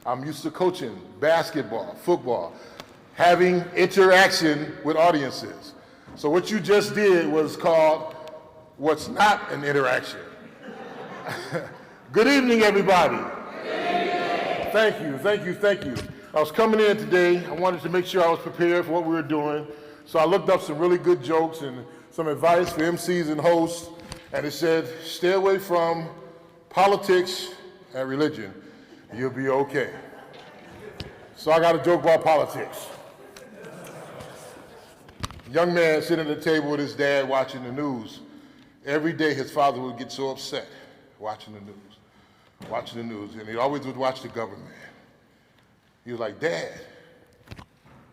I'm used to coaching basketball, football, having interaction with audiences. So what you just did was called what's not an interaction. Good evening, everybody. Thank you, thank you, thank you. I was coming in today, I wanted to make sure I was prepared for what we were doing, so I looked up some really good jokes and some advice for MCs and hosts, and it said, stay away from politics and religion. You'll be okay. So I got a joke about politics. A young man sitting at the table with his dad watching the news. Every day his father would get so upset watching the news, and he always would watch the government. He was like, Dad,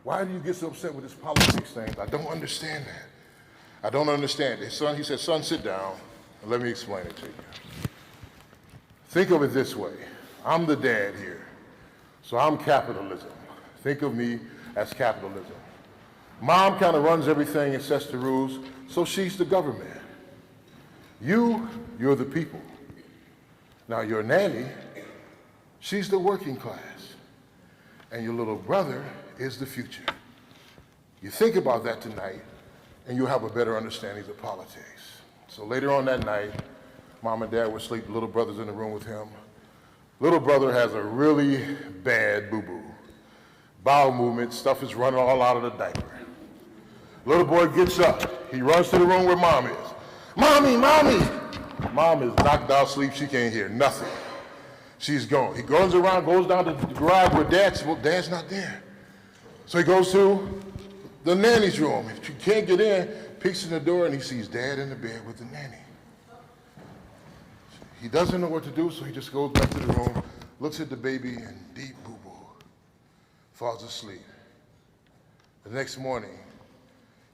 why do you get so upset with this politics thing? I don't understand that. I don't understand it. He said, son, sit down and let me explain it to you. Think of it this way. I'm the dad here, so I'm capitalism. Think of me as capitalism. Mom kind of runs everything and sets the rules, so she's the government. You're the people. Now your nanny, she's the working class. And your little brother is the future. You think about that tonight, and you'll have a better understanding of politics. So later on that night, Mom and Dad would sleep, the little brother's in the room with him. Little brother has a really bad boo-boo. Bowel movement, stuff is running all out of the diaper. Little boy gets up. He runs to the room where Mom is. Mommy, Mommy! Mom is knocked out asleep. She can't hear nothing. She's gone. He goes around, goes down to the garage where Dad's not there. So he goes to the nanny's room. If you can't get in, peeks in the door and he sees Dad in the bed with the nanny. He doesn't know what to do, so he just goes back to the room, looks at the baby, and deep boo-boo, falls asleep. The next morning,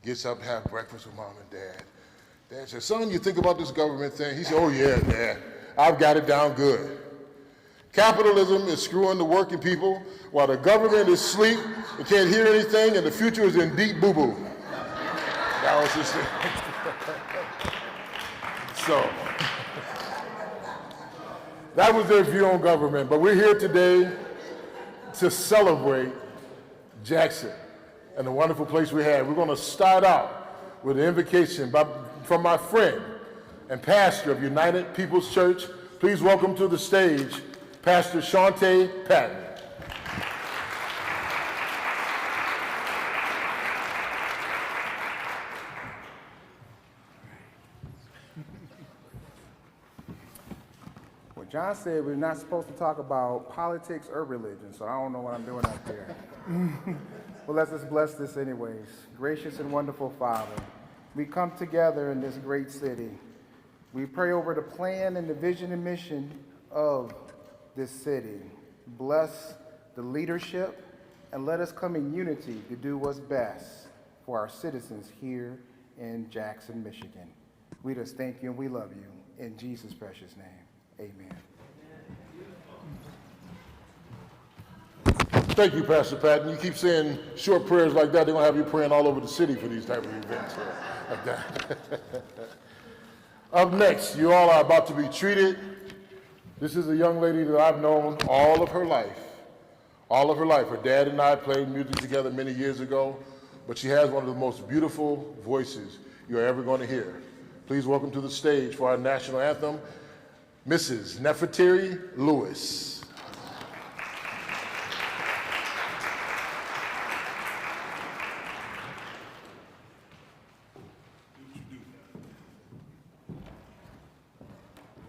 gets up to have breakfast with Mom and Dad. Dad says, son, you think about this government thing? He said, oh yeah, Dad, I've got it down good. Capitalism is screwing the working people while the government is asleep and can't hear anything, and the future is in deep boo-boo. That was just it. So, that was their view on government, but we're here today to celebrate Jackson and the wonderful place we have. We're going to start out with an invocation from my friend and pastor of United People's Church. Please welcome to the stage, Pastor Shante Patton. Well, John said we're not supposed to talk about politics or religion, so I don't know what I'm doing up there. Well, let's just bless this anyways. Gracious and wonderful Father, we come together in this great city. We pray over the plan and the vision and mission of this city. Bless the leadership and let us come in unity to do what's best for our citizens here in Jackson, Michigan. We just thank you and we love you. In Jesus' precious name, amen. Thank you, Pastor Patton. You keep saying short prayers like that, they're going to have you praying all over the city for these type of events like that. Up next, you all are about to be treated. This is a young lady that I've known all of her life. All of her life. Her dad and I played music together many years ago, but she has one of the most beautiful voices you're ever going to hear. Please welcome to the stage for our national anthem, Mrs. Nefertari Lewis.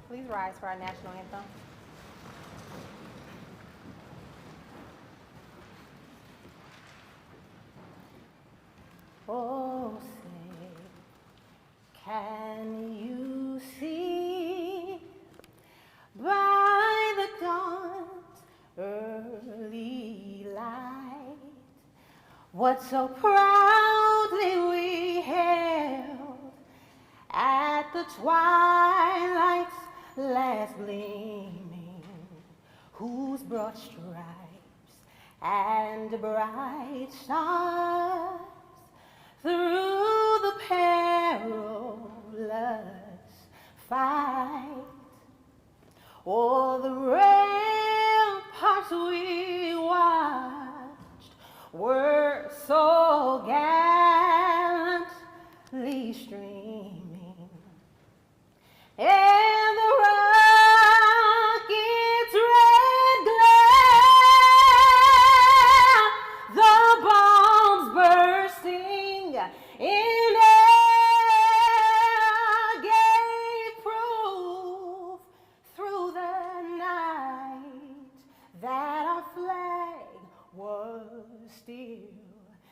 Please rise for our national anthem. Oh, say, can you see by the dawn's early light what so proudly we held at the twilight's last gleaming, whose broad stripes and bright stars through the perilous fight o'er the ramparts we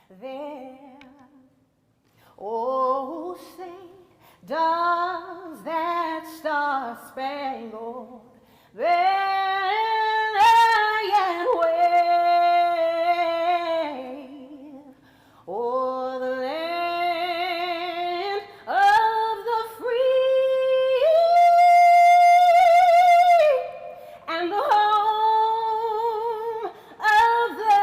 there. Oh, say, does that star-spangled banner yet wave o'er the land of the free and the home of the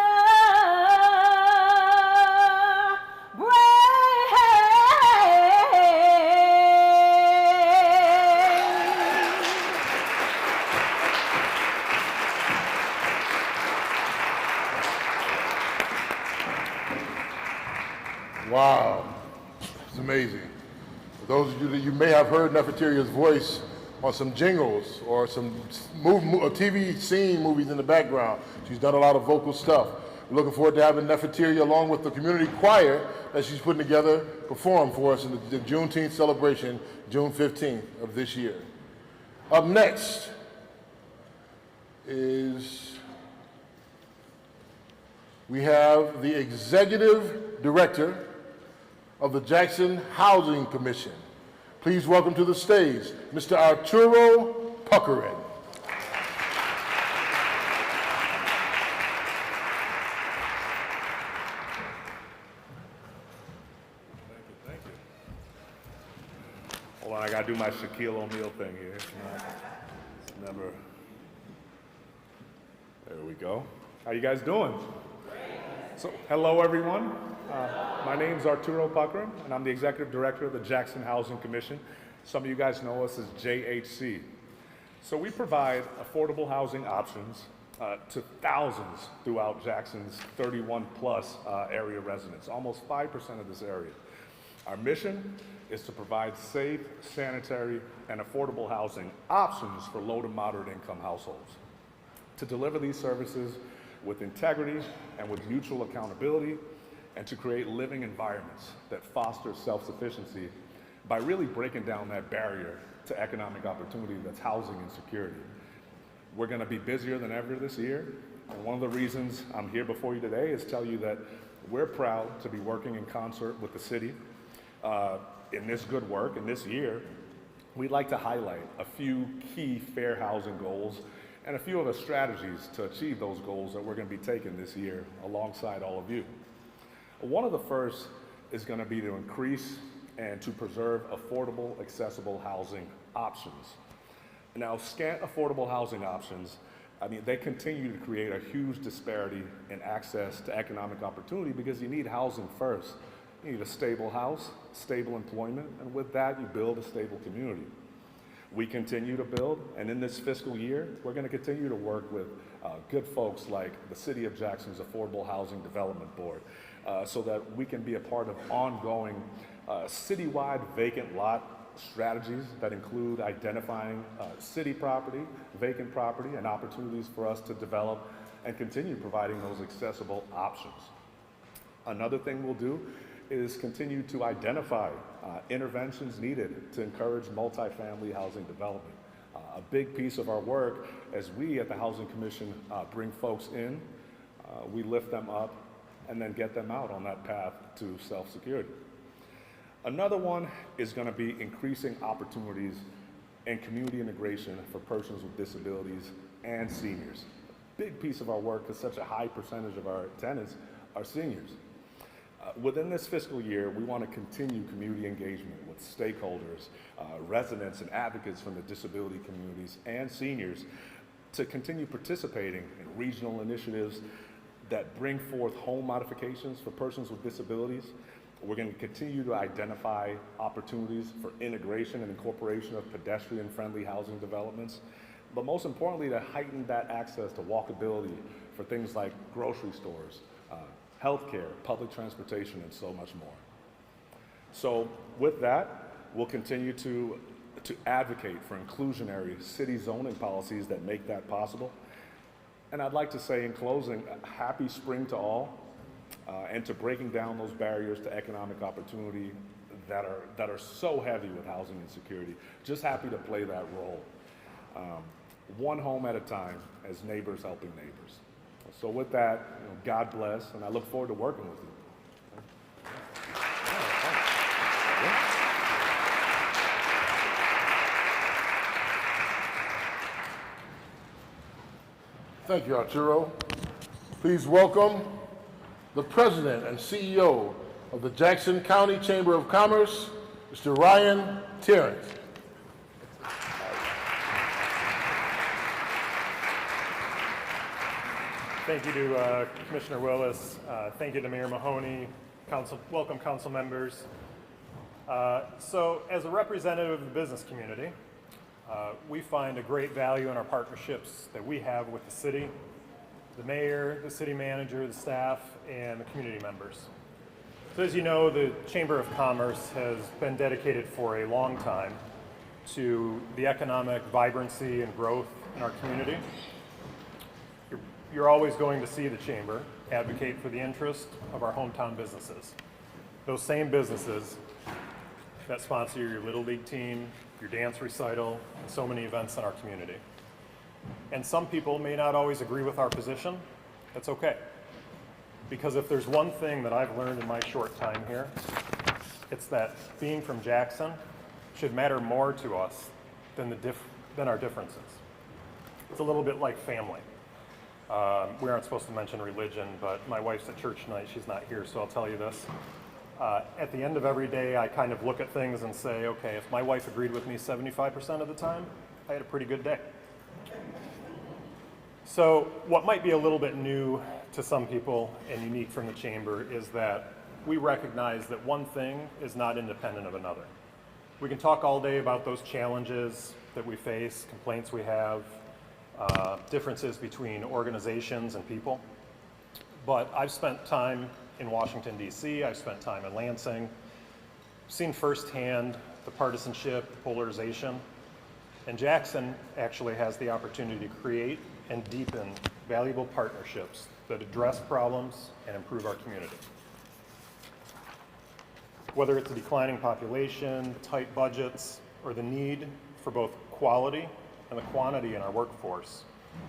Wow, it's amazing. For those of you that you may have heard Nefertiti's voice on some jingles or some TV scene movies in the background. She's done a lot of vocal stuff. We're looking forward to having Nefertiti along with the community choir that she's putting together perform for us in the Juneteenth celebration, June 15th of this year. Up next is we have the Executive Director of the Jackson Housing Commission. Please welcome to the stage, Mr. Arturo Puckering. Thank you. Hold on, I gotta do my Shaquille O'Neal thing here. Never. There we go. How you guys doing? So, hello everyone. My name's Arturo Puckering, and I'm the Executive Director of the Jackson Housing Commission. Some of you guys know us as JHC. So we provide affordable housing options to thousands throughout Jackson's 31 plus area residents, almost 5% of this area. Our mission is to provide safe, sanitary, and affordable housing options for low to moderate income households. To deliver these services with integrity and with mutual accountability, and to create living environments that foster self-sufficiency by really breaking down that barrier to economic opportunity that's housing insecurity. We're gonna be busier than ever this year, and one of the reasons I'm here before you today is tell you that we're proud to be working in concert with the city in this good work. And this year, we'd like to highlight a few key fair housing goals and a few of the strategies to achieve those goals that we're gonna be taking this year alongside all of you. One of the first is going to be to increase and to preserve affordable, accessible housing options. Now, scant affordable housing options, I mean, they continue to create a huge disparity in access to economic opportunity because you need housing first. You need a stable house, stable employment, and with that, you build a stable community. We continue to build, and in this fiscal year, we're going to continue to work with good folks like the City of Jackson's Affordable Housing Development Board, so that we can be a part of ongoing citywide vacant lot strategies that include identifying city property, vacant property, and opportunities for us to develop and continue providing those accessible options. Another thing we'll do is continue to identify interventions needed to encourage multifamily housing development. A big piece of our work as we at the Housing Commission bring folks in, we lift them up and then get them out on that path to self-security. Another one is going to be increasing opportunities and community integration for persons with disabilities and seniors. Big piece of our work because such a high percentage of our tenants are seniors. Within this fiscal year, we want to continue community engagement with stakeholders, residents and advocates from the disability communities and seniors to continue participating in regional initiatives that bring forth home modifications for persons with disabilities. We're going to continue to identify opportunities for integration and incorporation of pedestrian-friendly housing developments, but most importantly, to heighten that access to walkability for things like grocery stores, healthcare, public transportation, and so much more. So with that, we'll continue to advocate for inclusionary city zoning policies that make that possible. And I'd like to say in closing, happy spring to all, and to breaking down those barriers to economic opportunity that are so heavy with housing insecurity. Just happy to play that role. One home at a time as neighbors helping neighbors. So with that, God bless, and I look forward to working with you. Thank you, Arturo. Please welcome the President and CEO of the Jackson County Chamber of Commerce, Mr. Ryan Terrence. Thank you to Commissioner Willis. Thank you to Mayor Mahoney. Welcome council members. So as a representative of the business community, we find a great value in our partnerships that we have with the city, the mayor, the city manager, the staff, and the community members. So as you know, the Chamber of Commerce has been dedicated for a long time to the economic vibrancy and growth in our community. You're always going to see the Chamber advocate for the interest of our hometown businesses. Those same businesses that sponsor your Little League team, your dance recital, and so many events in our community. And some people may not always agree with our position. That's okay. Because if there's one thing that I've learned in my short time here, it's that being from Jackson should matter more to us than our differences. It's a little bit like family. We aren't supposed to mention religion, but my wife's at church tonight. She's not here, so I'll tell you this. At the end of every day, I kind of look at things and say, okay, if my wife agreed with me 75% of the time, I had a pretty good day. So what might be a little bit new to some people and unique from the Chamber is that we recognize that one thing is not independent of another. We can talk all day about those challenges that we face, complaints we have, differences between organizations and people. But I've spent time in Washington, D.C., I've spent time in Lansing, seen firsthand the partisanship, the polarization, and Jackson actually has the opportunity to create and deepen valuable partnerships that address problems and improve our community. Whether it's a declining population, tight budgets, or the need for both quality and the quantity in our workforce,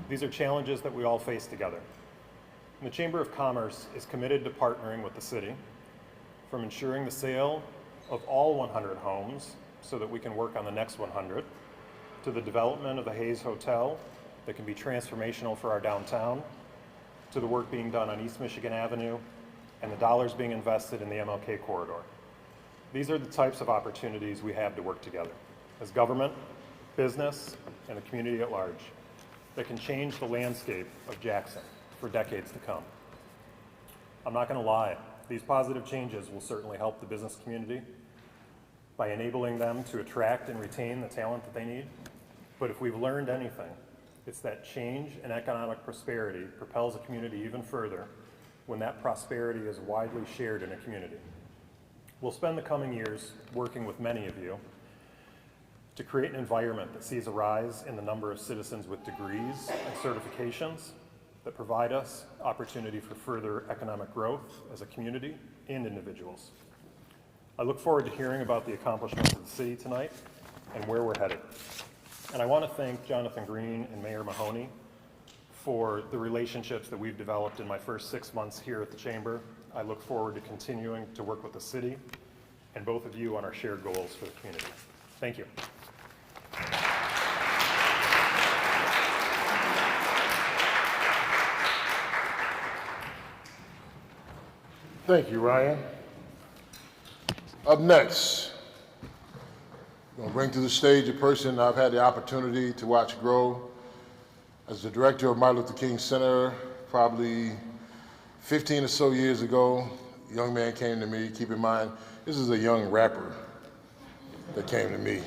these are challenges that we all face together. And the Chamber of Commerce is committed to partnering with the city, from ensuring the sale of all 100 homes so that we can work on the next 100, to the development of the Hayes Hotel that can be transformational for our downtown, to the work being done on East Michigan Avenue, and the dollars being invested in the MLK corridor. These are the types of opportunities we have to work together as government, business, and the community at large that can change the landscape of Jackson for decades to come. I'm not going to lie, these positive changes will certainly help the business community by enabling them to attract and retain the talent that they need. But if we've learned anything, it's that change and economic prosperity propels a community even further when that prosperity is widely shared in a community. We'll spend the coming years working with many of you to create an environment that sees a rise in the number of citizens with degrees and certifications that provide us opportunity for further economic growth as a community and individuals. I look forward to hearing about the accomplishments of the city tonight and where we're headed. And I want to thank Jonathan Green and Mayor Mahoney for the relationships that we've developed in my first 6 months here at the Chamber. I look forward to continuing to work with the city and both of you on our shared goals for the community. Thank you. Thank you, Ryan. Up next, I'm going to bring to the stage a person I've had the opportunity to watch grow. As the director of Martin Luther King Center, probably 15 or so years ago, a young man came to me. Keep in mind, this is a young rapper that came to me.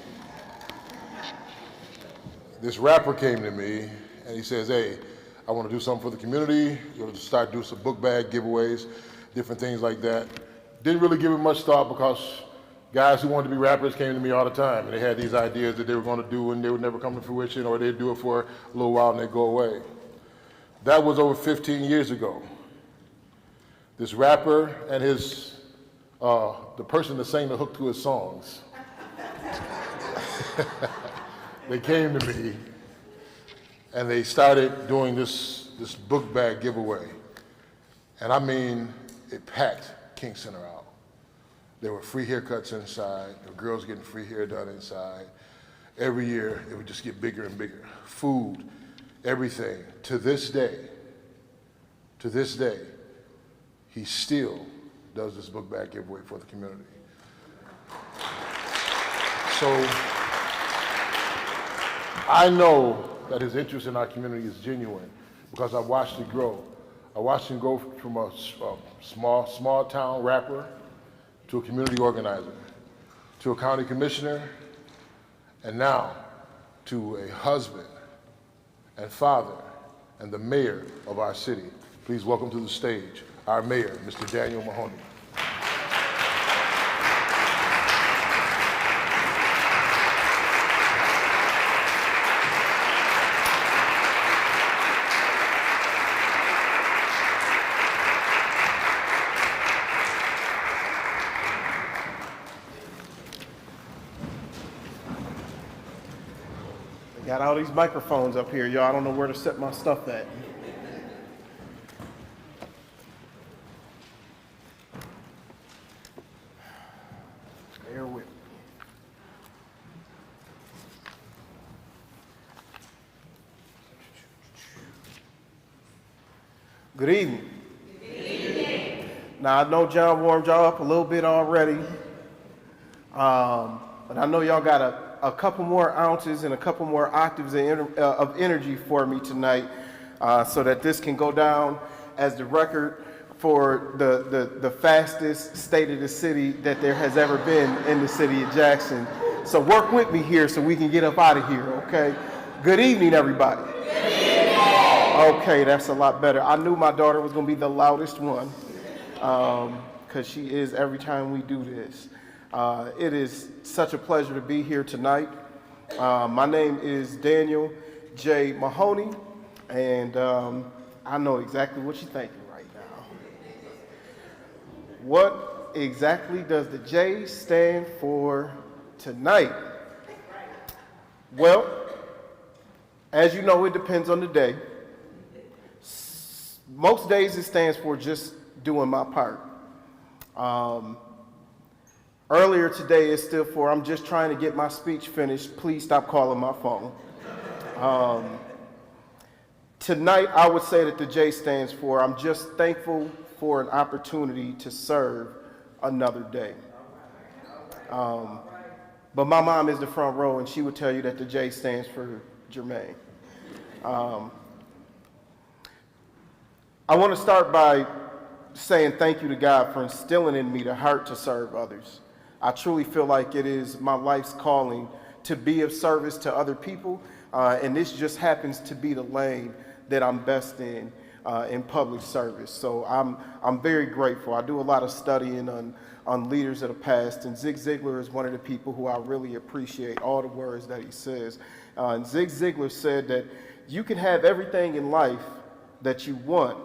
This rapper came to me and he says, hey, I want to do something for the community. You want to start doing some book bag giveaways, different things like that. Didn't really give it much thought because guys who wanted to be rappers came to me all the time and they had these ideas that they were going to do and they would never come to fruition, or they'd do it for a little while and they'd go away. That was over 15 years ago. This rapper and his, the person that sang the hook to his songs, they came to me and they started doing this book bag giveaway. And I mean, it packed King Center out. There were free haircuts inside. There were girls getting free hair done inside. Every year, it would just get bigger and bigger. Food. everything. To this day, he still does this book bag giveaway for the community. So I know that his interest in our community is genuine because I watched it grow. I watched him go from a small town rapper to a community organizer, to a county commissioner, and now to a husband and father and the mayor of our city. Please welcome to the stage our mayor, Mr. Daniel Mahoney. Got all these microphones up here, y'all. I don't know where to set my stuff at. Bear with me. Good evening. Good evening. Now, I know John warmed y'all up a little bit already, but I know y'all got a couple more ounces and a couple more octaves of energy for me tonight, so that this can go down as the record for the fastest state of the city that there has ever been in the city of Jackson. So work with me here so we can get up out of here, okay? Good evening, everybody. Good evening. Okay, that's a lot better. I knew my daughter was gonna be the loudest one, because she is every time we do this. It is such a pleasure to be here tonight. My name is Daniel J. Mahoney, and I know exactly what you're thinking right now. What exactly does the J stand for tonight? Well, as you know, it depends on the day. Most days it stands for just doing my part. Earlier today, it stood for, I'm just trying to get my speech finished. Please stop calling my phone. Tonight, I would say that the J stands for, I'm just thankful for an opportunity to serve another day. But my mom is the front row, and she would tell you that the J stands for Jermaine. I want to start by saying thank you to God for instilling in me the heart to serve others. I truly feel like it is my life's calling to be of service to other people, and this just happens to be the lane that I'm best in public service. So I'm very grateful. I do a lot of studying on leaders of the past, and Zig Ziglar is one of the people who I really appreciate all the words that he says. And Zig Ziglar said that you can have everything in life that you want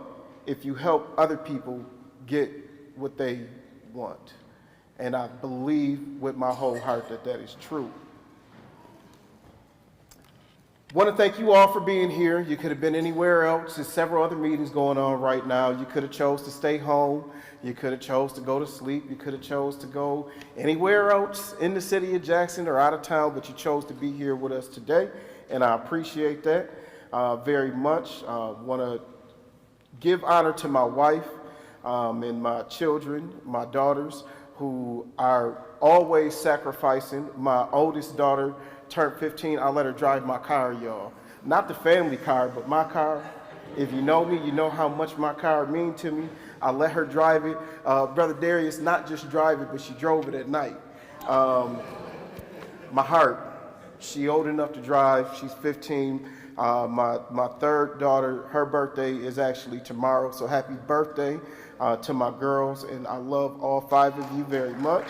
if you help other people get what they want. And I believe with my whole heart that that is true. Want to thank you all for being here. You could have been anywhere else. There's several other meetings going on right now. You could have chose to stay home. You could have chose to go to sleep. You could have chose to go anywhere else in the city of Jackson or out of town, but you chose to be here with us today, and I appreciate that very much. Want to give honor to my wife and my children, my daughters, who are always sacrificing. My oldest daughter turned 15. I let her drive my car, y'all. Not the family car, but my car. If you know me, you know how much my car means to me. I let her drive it. Brother Darius, not just drive it, but she drove it at night. My heart, she old enough to drive. She's 15. My third daughter, her birthday is actually tomorrow, so happy birthday to my girls, and I love all 5 of you very much.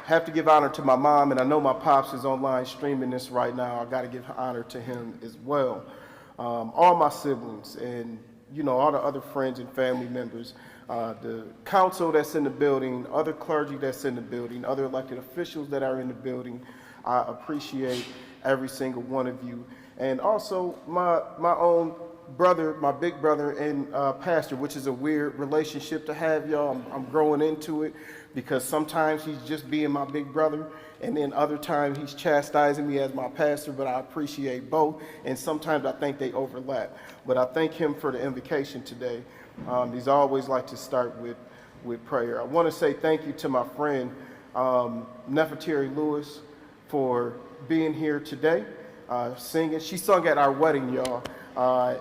Have to give honor to my mom, and I know my pops is online streaming this right now. I got to give honor to him as well. All my siblings and, you know, all the other friends and family members, the council that's in the building, other clergy that's in the building, other elected officials that are in the building. I appreciate every single one of you. And also my own brother, my big brother, and pastor, which is a weird relationship to have, y'all. I'm growing into it because sometimes he's just being my big brother, and then other times he's chastising me as my pastor, but I appreciate both, and sometimes I think they overlap. But I thank him for the invocation today. He's always like to start with prayer. I want to say thank you to my friend, Nefertari Lewis, for being here today, singing. She sung at our wedding, y'all.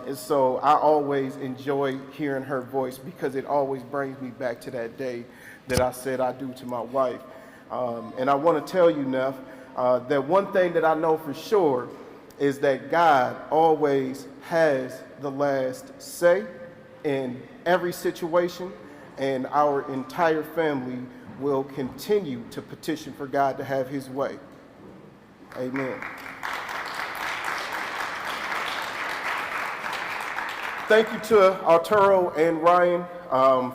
And so I always enjoy hearing her voice because it always brings me back to that day that I said I do to my wife. And I want to tell you, Neff, that one thing that I know for sure is that God always has the last say in every situation, and our entire family will continue to petition for God to have his way. Amen. Thank you to Arturo and Ryan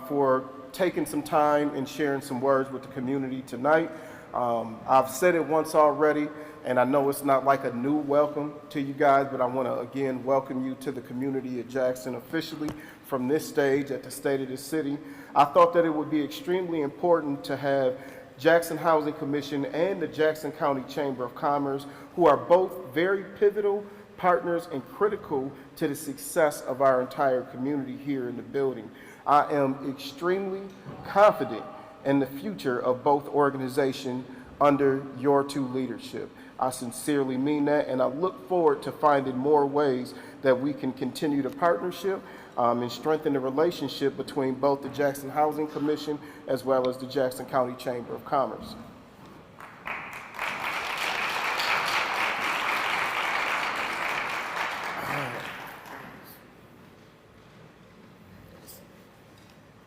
for taking some time and sharing some words with the community tonight. I've said it once already, and I know it's not like a new welcome to you guys, but I want to again welcome you to the community of Jackson officially from this stage at the State of the City. I thought that it would be extremely important to have Jackson Housing Commission and the Jackson County Chamber of Commerce, who are both very pivotal partners and critical to the success of our entire community here in the building. I am extremely confident in the future of both organizations under your two leadership. I sincerely mean that, and I look forward to finding more ways that we can continue the partnership and strengthen the relationship between both the Jackson Housing Commission as well as the Jackson County Chamber of Commerce.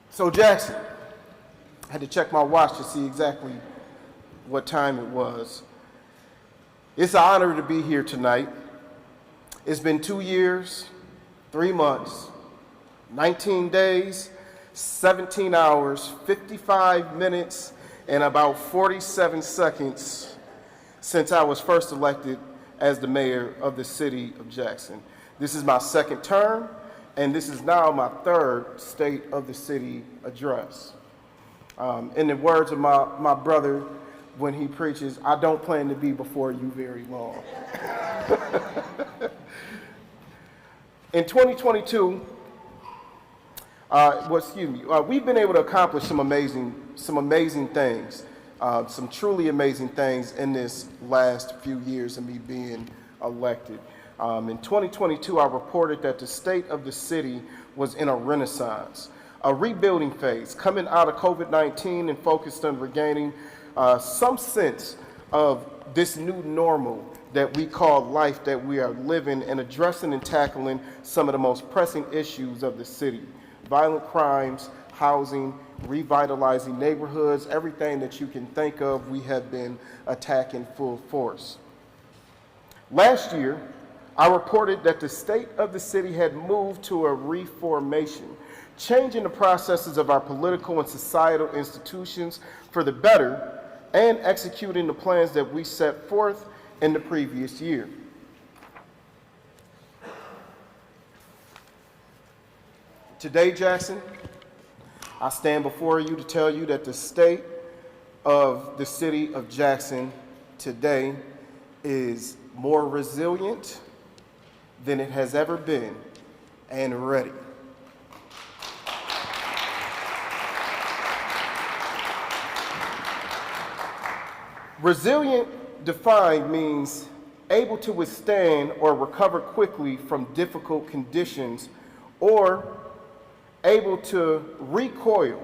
So Jackson, I had to check my watch to see exactly what time it was. It's an honor to be here tonight. It's been 2 years, 3 months, 19 days, 17 hours, 55 minutes, and about 47 seconds since I was first elected as the mayor of the city of Jackson. This is my second term, and this is now my third State of the City address. In the words of my brother when he preaches, I don't plan to be before you very long. In 2022, we've been able to accomplish some amazing things, some truly amazing things in this last few years of me being elected. In 2022, I reported that the state of the city was in a renaissance, a rebuilding phase, coming out of COVID-19 and focused on regaining some sense of this new normal that we call life that we are living, and addressing and tackling some of the most pressing issues of the city: violent crimes, housing, revitalizing neighborhoods, everything that you can think of, we have been attacking full force. Last year, I reported that the state of the city had moved to a reformation, changing the processes of our political and societal institutions for the better, and executing the plans that we set forth in the previous year. Today, Jackson, I stand before you to tell you that the state of the city of Jackson today is more resilient than it has ever been, and ready. Resilient defined means able to withstand or recover quickly from difficult conditions, or able to recoil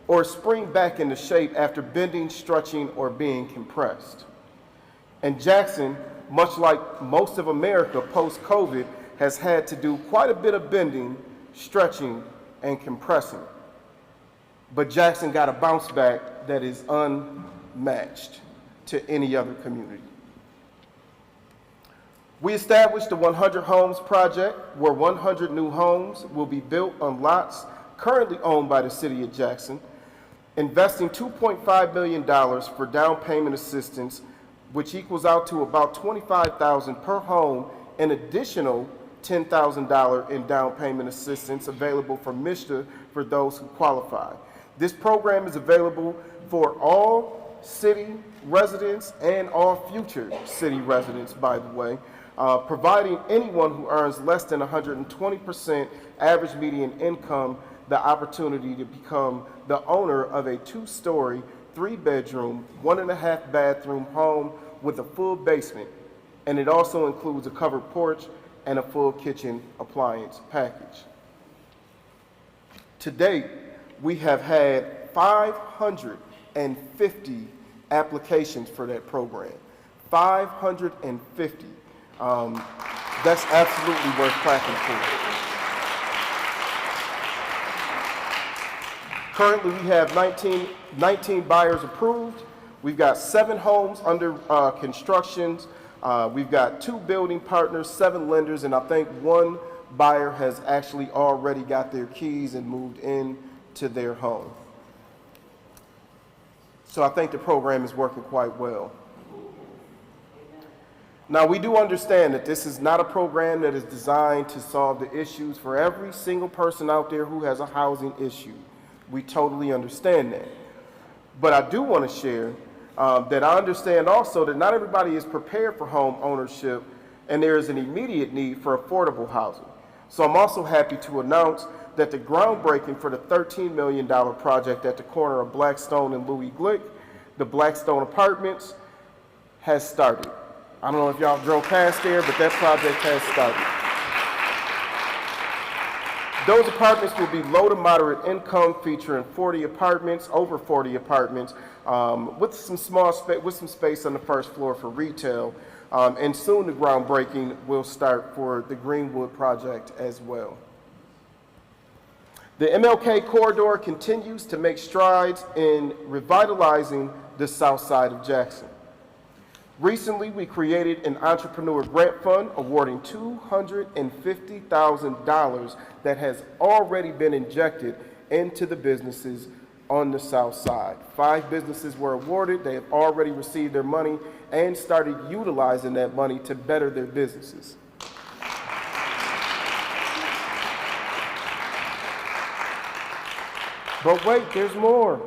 or spring back into shape after bending, stretching, or being compressed. And Jackson, much like most of America post-COVID, has had to do quite a bit of bending, stretching, and compressing. But Jackson got a bounce back that is unmatched to any other community. We established the 100 Homes Project, where 100 new homes will be built on lots currently owned by the city of Jackson, investing $2.5 million for down payment assistance, which equals out to about $25,000 per home, an additional $10,000 in down payment assistance available from MSHDA for those who qualify. This program is available for all city residents and all future city residents, by the way, providing anyone who earns less than 120% average median income the opportunity to become the owner of a 2-story, 3-bedroom, 1.5 bathroom home with a full basement, and it also includes a covered porch and a full kitchen appliance package. To date, we have had 550 applications for that program. 550. That's absolutely worth clapping for. Currently, we have 19 buyers approved. We've got 7 homes under construction. We've got 2 building partners, 7 lenders, and I think 1 buyer has actually already got their keys and moved in to their home. So I think the program is working quite well. Now, we do understand that this is not a program that is designed to solve the issues for every single person out there who has a housing issue. We totally understand that. But I do want to share that I understand also that not everybody is prepared for home ownership, and there is an immediate need for affordable housing. So I'm also happy to announce that the groundbreaking for the $13 million project at the corner of Blackstone and Louis Glick, the Blackstone Apartments, has started. I don't know if y'all drove past there, but that project has started. Those apartments will be low to moderate income, featuring 40 apartments, over 40 apartments, with some space on the first floor for retail. And soon the groundbreaking will start for the Greenwood project as well. The MLK corridor continues to make strides in revitalizing the south side of Jackson. Recently, we created an entrepreneur grant fund awarding $250,000 that has already been injected into the businesses on the south side. 5 businesses were awarded. They have already received their money and started utilizing that money to better their businesses. But wait, there's more.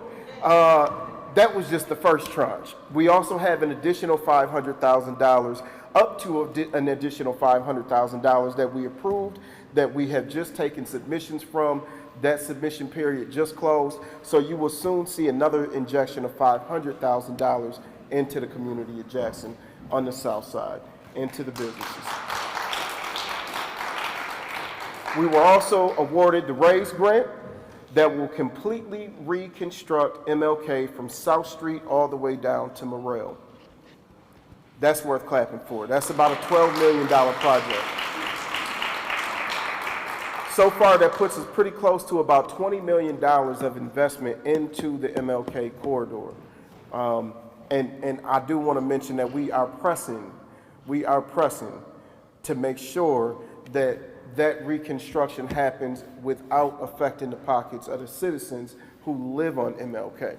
That was just the first tranche. We also have an additional $500,000, up to an additional $500,000 that we approved, that we have just taken submissions from. That submission period just closed, so you will soon see another injection of $500,000 into the community of Jackson on the south side, into the businesses. We were also awarded the RAISE grant that will completely reconstruct MLK from South Street all the way down to Morrell. That's worth clapping for. That's about a $12 million project. So far, that puts us pretty close to about $20 million of investment into the MLK corridor. And I do want to mention that we are pressing to make sure that that reconstruction happens without affecting the pockets of the citizens who live on MLK.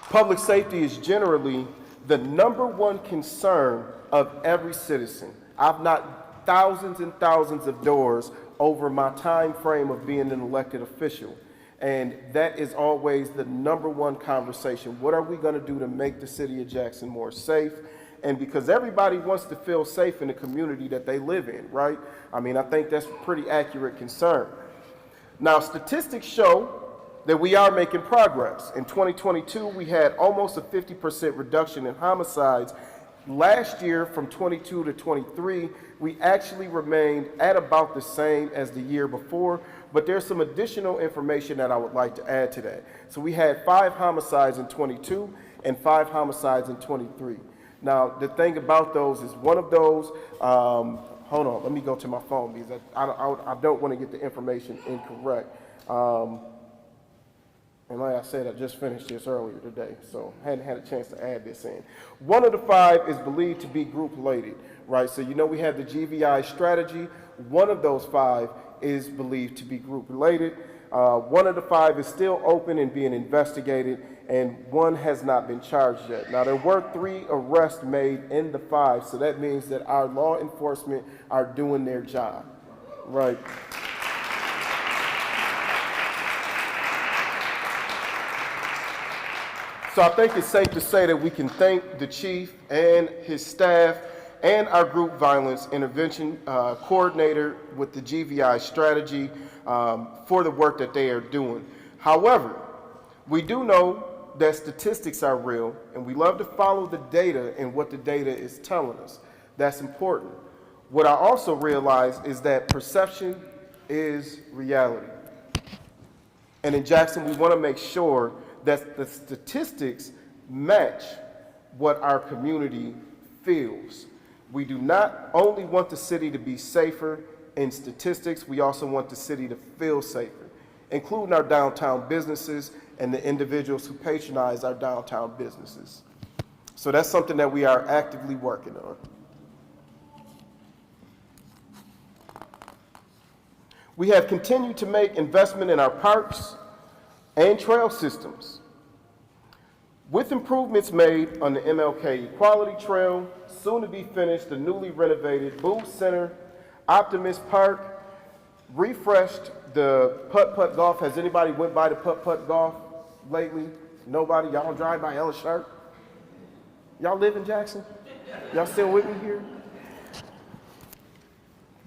Public safety is generally the #1 concern of every citizen. I've knocked thousands and thousands of doors over my time frame of being an elected official, and that is always the #1 conversation. What are we going to do to make the city of Jackson more safe? And because everybody wants to feel safe in the community that they live in, right? I mean, I think that's a pretty accurate concern. Now, statistics show that we are making progress. In 2022, we had almost a 50% reduction in homicides. Last year, from 22 to 23, we actually remained at about the same as the year before, but there's some additional information that I would like to add to that. So we had 5 homicides in 22 and 5 homicides in 23. Now, the thing about those is one of those, hold on, let me go to my phone because I don't want to get the information incorrect. And like I said, I just finished this earlier today, so hadn't had a chance to add this in. One of the 5 is believed to be group related, right? So you know we have the GVI strategy. One of those 5 is believed to be group related. One of the 5 is still open and being investigated, and 1 has not been charged yet. Now, there were 3 arrests made in the 5, so that means that our law enforcement are doing their job, right? So I think it's safe to say that we can thank the chief and his staff and our group violence intervention coordinator with the GVI strategy for the work that they are doing. However, we do know that statistics are real, and we love to follow the data and what the data is telling us. That's important. What I also realize is that perception is reality. And in Jackson, we want to make sure that the statistics match what our community feels. We do not only want the city to be safer in statistics, we also want the city to feel safer, including our downtown businesses and the individuals who patronize our downtown businesses. So that's something that we are actively working on. We have continued to make investment in our parks and trail systems, with improvements made on the MLK Equality Trail, soon to be finished, the newly renovated Booth Center, Optimist Park, refreshed the putt-putt golf. Has anybody went by the putt-putt golf lately? Nobody? Y'all drive by Ellis Sharp? Y'all live in Jackson? Y'all still with me here?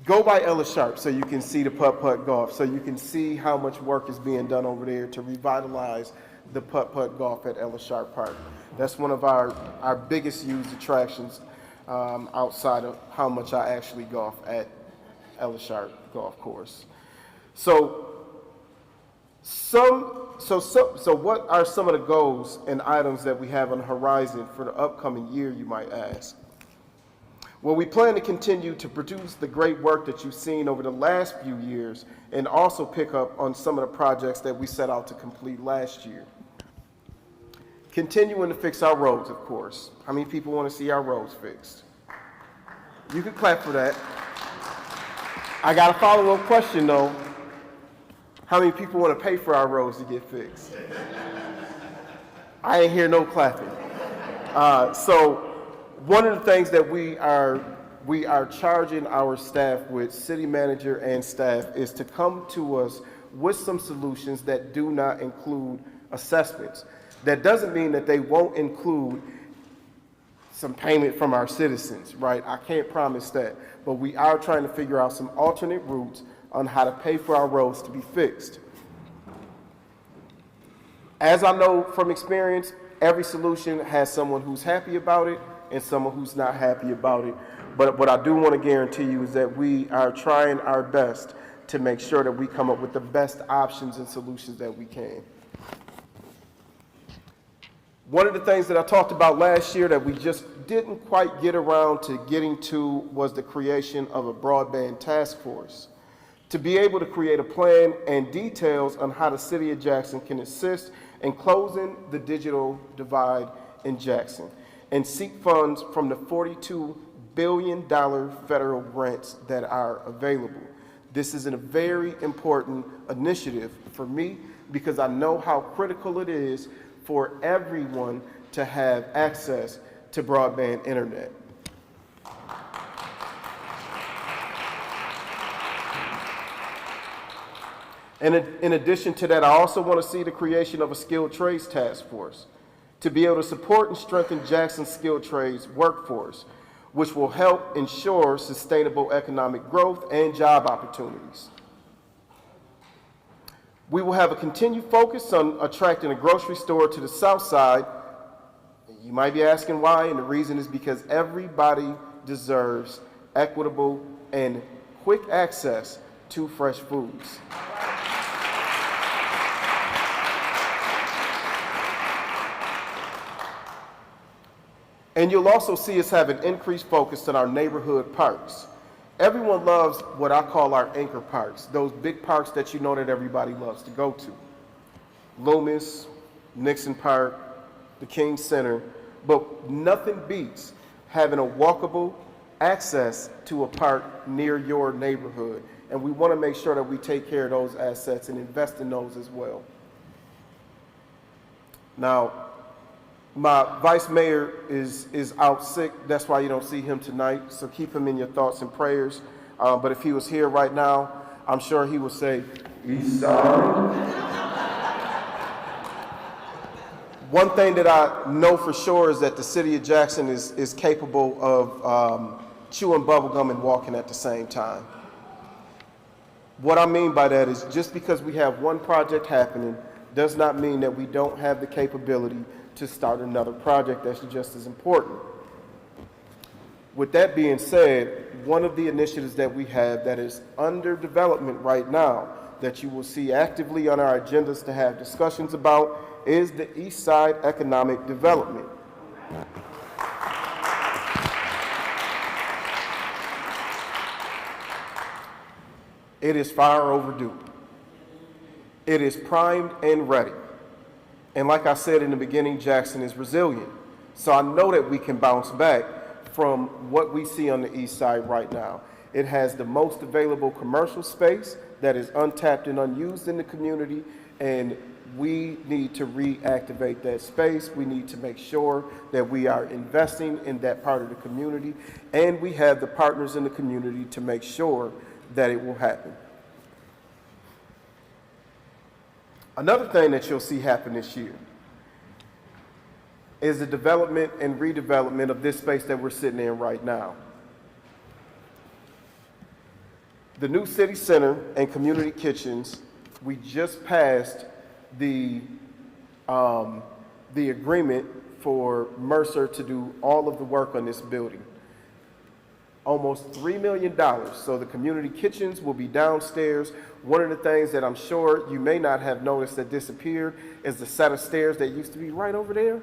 Go by Ellis Sharp so you can see the putt-putt golf, so you can see how much work is being done over there to revitalize the putt-putt golf at Ellis Sharp Park. That's one of our biggest used attractions outside of how much I actually golf at Ellis Sharp Golf Course. So what are some of the goals and items that we have on the horizon for the upcoming year, you might ask? Well, we plan to continue to produce the great work that you've seen over the last few years and also pick up on some of the projects that we set out to complete last year. Continuing to fix our roads, of course. How many people want to see our roads fixed? You can clap for that. I got a follow-up question, though. How many people want to pay for our roads to get fixed? I ain't hear no clapping. So one of the things that we are charging our staff with, city manager and staff, is to come to us with some solutions that do not include assessments. That doesn't mean that they won't include some payment from our citizens, right? I can't promise that, but we are trying to figure out some alternate routes on how to pay for our roads to be fixed. As I know from experience, every solution has someone who's happy about it and someone who's not happy about it. But what I do want to guarantee you is that we are trying our best to make sure that we come up with the best options and solutions that we can. One of the things that I talked about last year that we just didn't quite get around to getting to was the creation of a broadband task force to be able to create a plan and details on how the city of Jackson can assist in closing the digital divide in Jackson and seek funds from the $42 billion federal grants that are available. This is a very important initiative for me because I know how critical it is for everyone to have access to broadband internet. And in addition to that, I also want to see the creation of a skilled trades task force to be able to support and strengthen Jackson's skilled trades workforce, which will help ensure sustainable economic growth and job opportunities. We will have a continued focus on attracting a grocery store to the south side. You might be asking why, and the reason is because everybody deserves equitable and quick access to fresh foods. And you'll also see us have an increased focus on our neighborhood parks. Everyone loves what I call our anchor parks, those big parks that you know that everybody loves to go to. Loomis, Nixon Park, the King Center, but nothing beats having a walkable access to a park near your neighborhood. and we want to make sure that we take care of those assets and invest in those as well. Now, my vice mayor is out sick. That's why you don't see him tonight. So keep him in your thoughts and prayers. But if he was here right now, I'm sure he would say, "East Side." One thing that I know for sure is that the city of Jackson is capable of chewing bubblegum and walking at the same time. What I mean by that is just because we have one project happening does not mean that we don't have the capability to start another project that's just as important. With that being said, one of the initiatives that we have that is under development right now that you will see actively on our agendas to have discussions about is the East Side Economic Development. It is far overdue. It is primed and ready. And like I said in the beginning, Jackson is resilient. So I know that we can bounce back from what we see on the East Side right now. It has the most available commercial space that is untapped and unused in the community, and we need to reactivate that space. We need to make sure that we are investing in that part of the community, and we have the partners in the community to make sure that it will happen. Another thing that you'll see happen this year is the development and redevelopment of this space that we're sitting in right now. The new city center and community kitchens, we just passed the agreement for Mercer to do all of the work on this building. Almost $3 million. So the community kitchens will be downstairs. One of the things that I'm sure you may not have noticed that disappeared is the set of stairs that used to be right over there.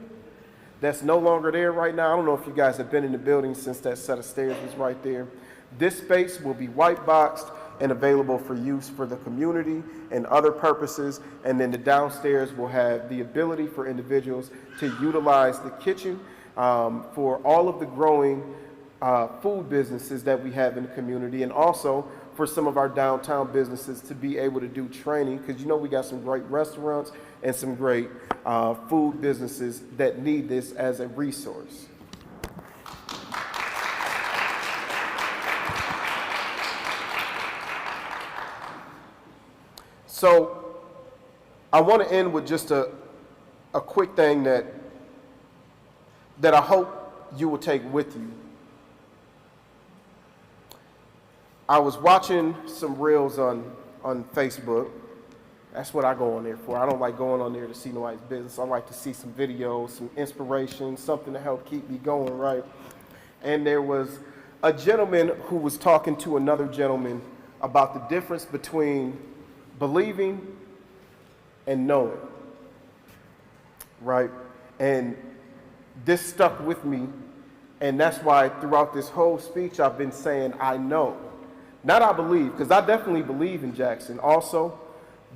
That's no longer there right now. I don't know if you guys have been in the building since that set of stairs was right there. This space will be white boxed and available for use for the community and other purposes. And then the downstairs will have the ability for individuals to utilize the kitchen for all of the growing food businesses that we have in the community, and also for some of our downtown businesses to be able to do training, because you know we got some great restaurants and some great food businesses that need this as a resource. So I want to end with just a quick thing that I hope you will take with you. I was watching some reels on Facebook. That's what I go on there for. I don't like going on there to see nobody's business. I like to see some videos, some inspiration, something to help keep me going, right? And there was a gentleman who was talking to another gentleman about the difference between believing and knowing, right? And this stuck with me, and that's why throughout this whole speech I've been saying I know. Not I believe, because I definitely believe in Jackson also,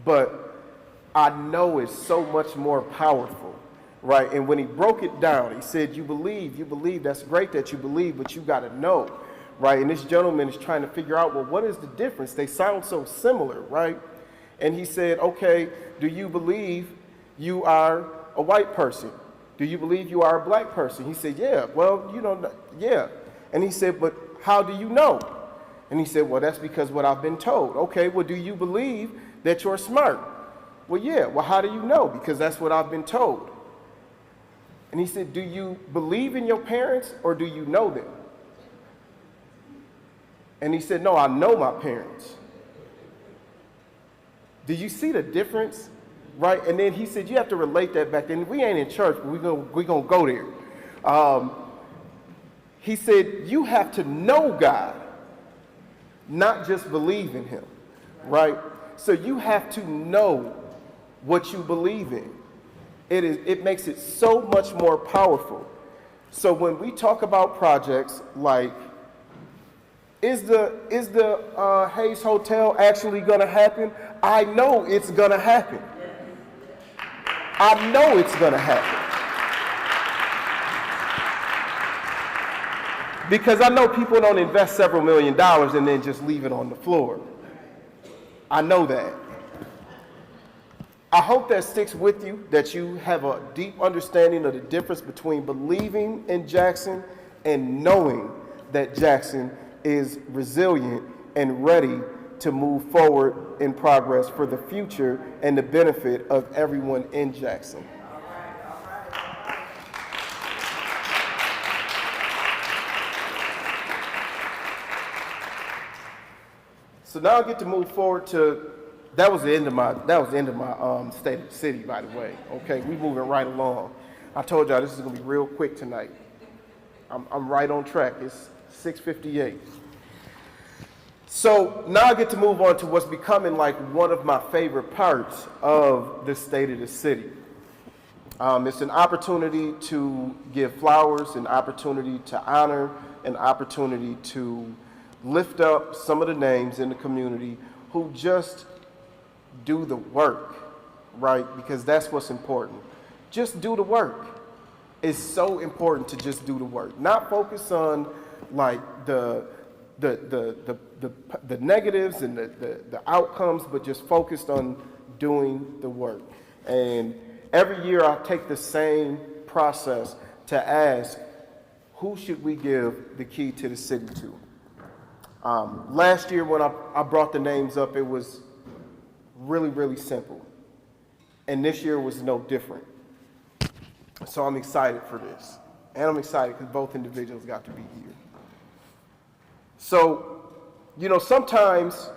but I know it's so much more powerful, right? And when he broke it down, he said, you believe, that's great that you believe, but you got to know, right? And this gentleman is trying to figure out, well, what is the difference? They sound so similar, right? And he said, okay, do you believe you are a white person? Do you believe you are a black person? He said, yeah, well, yeah. And he said, but how do you know? And he said, well, that's because what I've been told. Okay, well, do you believe that you're smart? Well, yeah. Well, how do you know? Because that's what I've been told. And he said, do you believe in your parents or do you know them? And he said, no, I know my parents. Do you see the difference? Right? And then he said, you have to relate that back. And we ain't in church, but we're gonna go there. He said, you have to know God, not just believe in him, right? So you have to know what you believe in. It makes it so much more powerful. So when we talk about projects like, is the Hayes Hotel actually gonna happen? I know it's gonna happen. I know it's gonna happen. Because I know people don't invest several $1 million and then just leave it on the floor. I know that. I hope that sticks with you, that you have a deep understanding of the difference between believing in Jackson and knowing that Jackson is resilient and ready to move forward in progress for the future and the benefit of everyone in Jackson. So now I get to move forward to, that was the end of my state of the city, by the way. Okay, we moving right along. I told y'all this is gonna be real quick tonight. I'm right on track. It's 6:58. So now I get to move on to what's becoming like one of my favorite parts of the state of the city. It's an opportunity to give flowers, an opportunity to honor, an opportunity to lift up some of the names in the community who just do the work, right? Because that's what's important. Just do the work. It's so important to just do the work. Not focus on like the negatives and the outcomes, but just focused on doing the work. And every year I take the same process to ask, who should we give the key to the city to? Last year when I brought the names up, it was really, really simple. And this year was no different. So I'm excited for this. And I'm excited because both individuals got to be here. So, you know, sometimes,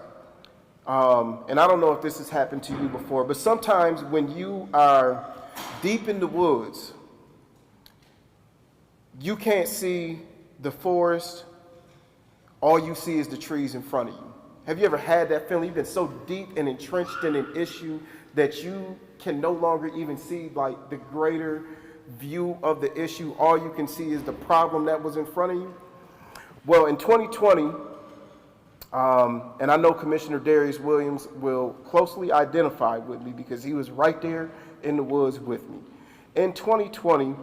and I don't know if this has happened to you before, but sometimes when you are deep in the woods, you can't see the forest. All you see is the trees in front of you. Have you ever had that feeling? You've been so deep and entrenched in an issue that you can no longer even see like the greater view of the issue. All you can see is the problem that was in front of you. Well, in 2020, and I know Commissioner Darius Williams will closely identify with me because he was right there in the woods with me. In 2020,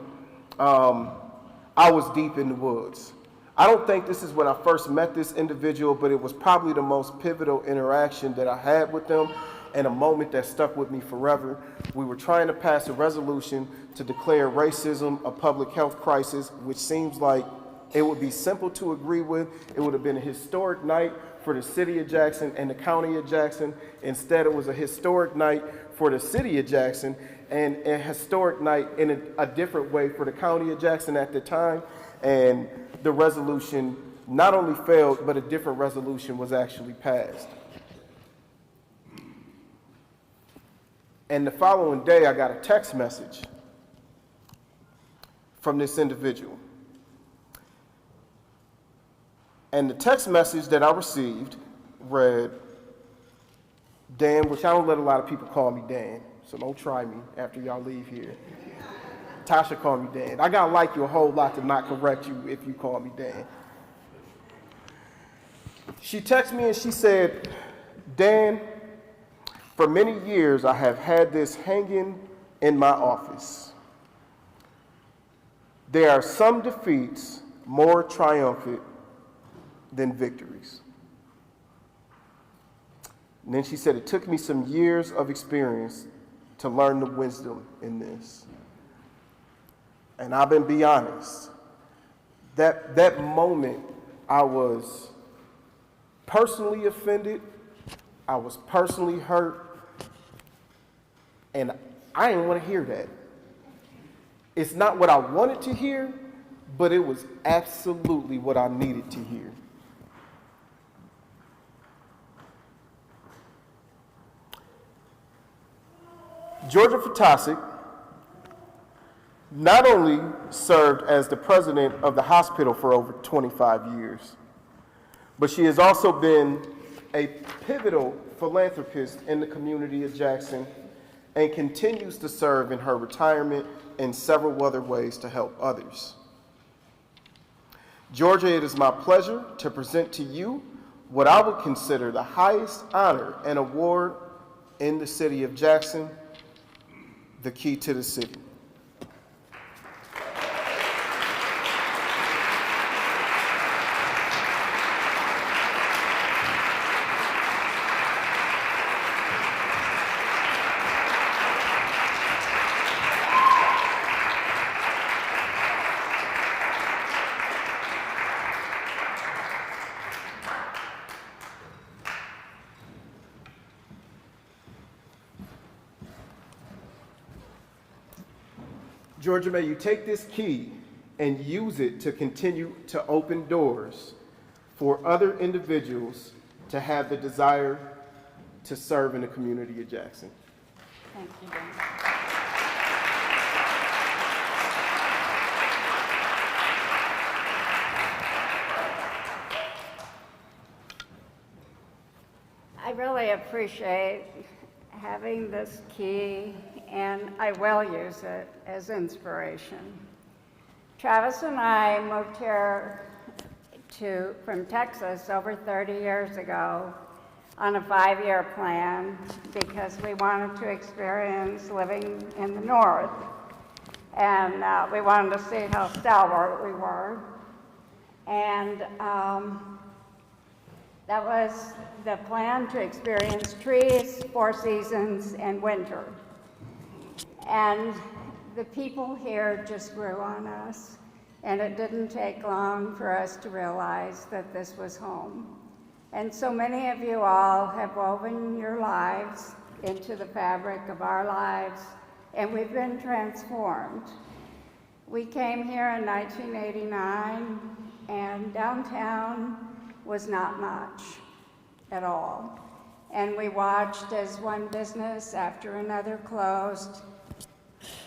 I was deep in the woods. I don't think this is when I first met this individual, but it was probably the most pivotal interaction that I had with them and a moment that stuck with me forever. We were trying to pass a resolution to declare racism a public health crisis, which seems like it would be simple to agree with. It would have been a historic night for the city of Jackson and the county of Jackson. Instead, it was a historic night for the city of Jackson and a historic night in a different way for the county of Jackson at the time. And the resolution not only failed, but a different resolution was actually passed. And the following day, I got a text message from this individual. And the text message that I received read, Dan, which I don't let a lot of people call me Dan, so don't try me after y'all leave here. Tasha called me Dan. I gotta like you a whole lot to not correct you if you call me Dan. She texted me and she said, Dan, for many years I have had this hanging in my office. There are some defeats more triumphant than victories. And then she said, it took me some years of experience to learn the wisdom in this. And I've been be honest, that moment I was personally offended, I was personally hurt, and I didn't want to hear that. It's not what I wanted to hear, but it was absolutely what I needed to hear. Georgia Fatasic not only served as the president of the hospital for over 25 years, but she has also been a pivotal philanthropist in the community of Jackson and continues to serve in her retirement in several other ways to help others. Georgia, it is my pleasure to present to you what I would consider the highest honor and award in the city of Jackson, the key to the city. Georgia, may you take this key and use it to continue to open doors for other individuals to have the desire to serve in the community of Jackson. Thank you, Dan. I really appreciate having this key, and I will use it as inspiration. Travis and I moved here from Texas over 30 years ago on a 5-year plan because we wanted to experience living in the North. And we wanted to see how stalwart we were. And that was the plan, to experience trees, 4 seasons, and winter. And the people here just grew on us. And it didn't take long for us to realize that this was home. And so many of you all have woven your lives into the fabric of our lives, and we've been transformed. We came here in 1989, and downtown was not much at all. And we watched as one business after another closed,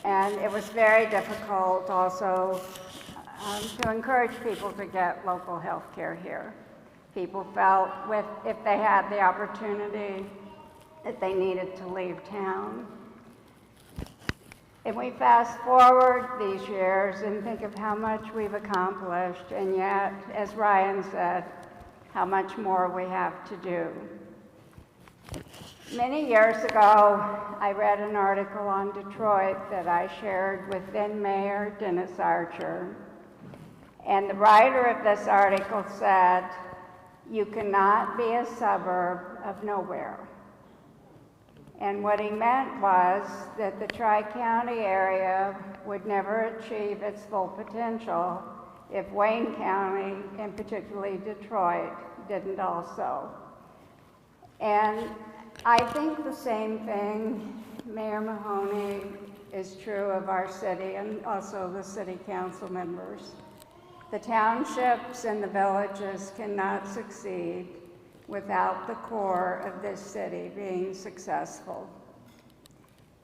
and it was very difficult also to encourage people to get local health care here. People felt if they had the opportunity that they needed to leave town. And we fast forward these years and think of how much we've accomplished, and yet, as Ryan said, how much more we have to do. Many years ago, I read an article on Detroit that I shared with then Mayor Dennis Archer. And the writer of this article said, "You cannot be a suburb of nowhere." And what he meant was that the Tri-County area would never achieve its full potential if Wayne County, and particularly Detroit, didn't also. And I think the same thing, Mayor Mahoney, is true of our city and also the city council members. The townships and the villages cannot succeed without the core of this city being successful.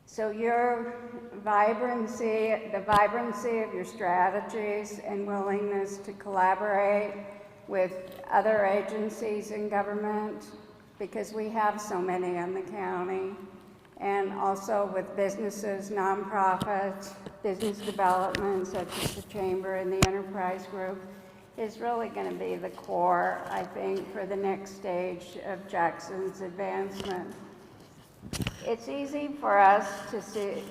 So your vibrancy, the vibrancy of your strategies and willingness to collaborate with other agencies in government, because we have so many in the county, and also with businesses, nonprofits, business development, such as the Chamber and the Enterprise Group, is really going to be the core, I think, for the next stage of Jackson's advancement. It's easy for us to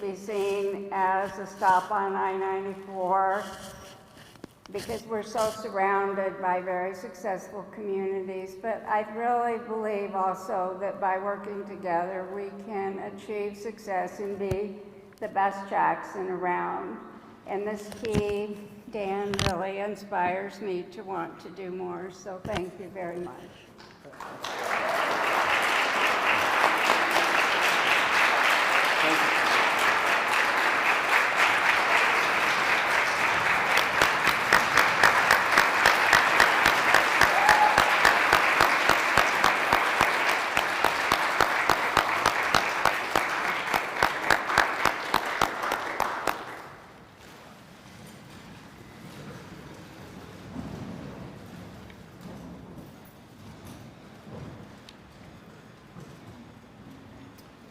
be seen as a stop on I-94 because we're so surrounded by very successful communities, but I really believe also that by working together, we can achieve success and be the best Jackson around. And this key, Dan, really inspires me to want to do more, so thank you very much.